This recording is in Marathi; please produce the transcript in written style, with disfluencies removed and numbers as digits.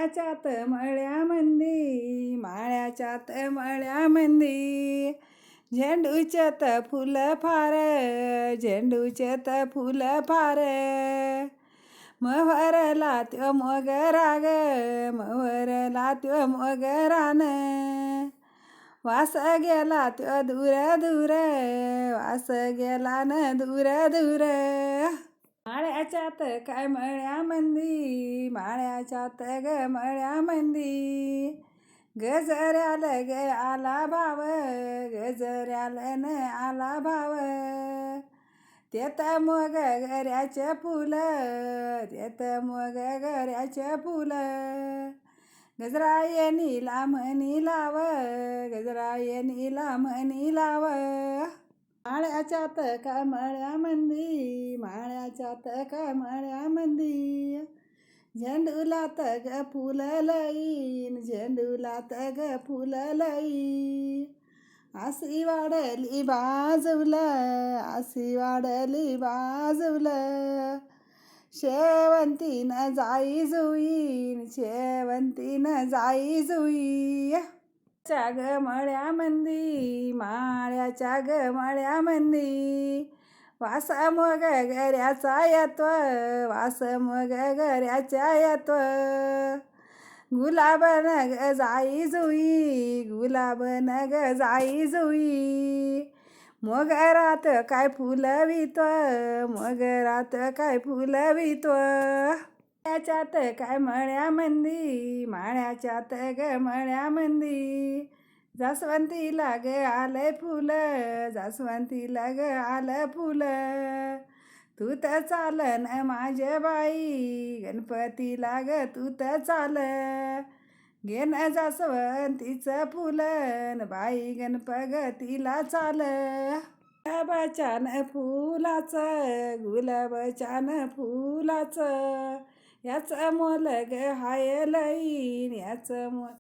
माळ्याच्यात मळ्यामंदी माळ्याच्यात मळ्यामंदी झेंडूच्यात फुलं फार झेंडूच्यात फुलं फार मोहरला त्यो मोगरा ग मोहरला त्यो मोगरान वास गेला त्यो दूर दूर वास गेला न दूर दूर माळ्याच्यात काय मळ्यामंदी माळ्याच्यात ग मळ्यामंदी गजऱ्याल ग आला भाव गजऱ्याल न आला भाव तेत मोग गऱ्याचे फुलं तेत मोग गऱ्याचे फुलं गजरा येणीला म्हणी लाव गजरा येणीला म्हणी लाव माळ्याच्यात काय मळ्यामंदी माळ्याच्यात काय मळ्यामंदी झेंडूलात ग फुलं लईन झेंडूलात ग फुलं लई आसी वाढली बाजूलं आसी वाढली बाजूलं शेवंतीनं जाई जुईन शेवंतीनं जाई जुई च्या ग मळ्यामंदी माळ्याच्या ग मळ्यामंदी वास मोग गऱ्याचा येतो वास मोग गऱ्याच्या येतो गुलाब न ग जाई जुई गुलाब न ग जाई जुई मोगरात काय फुलवितो मोगरात काय फुलवितो माळ्याच्यात काय मळ्यामंदी माळ्याच्यात ग मळ्यामंदी जास्वंतीला ग आलंय फुलं जास्वंतीला ग आलं फुलं तू तर चाल न माझे बाई गणपतीला ग तू तर चाल घेन जास्वंतीचं फुलन बाई गणपतीला चाल गुलाबाच्यान फुलाचं गुलाबाच्यान फुलाचं याचं मोल ग हाय लईन याचं मोल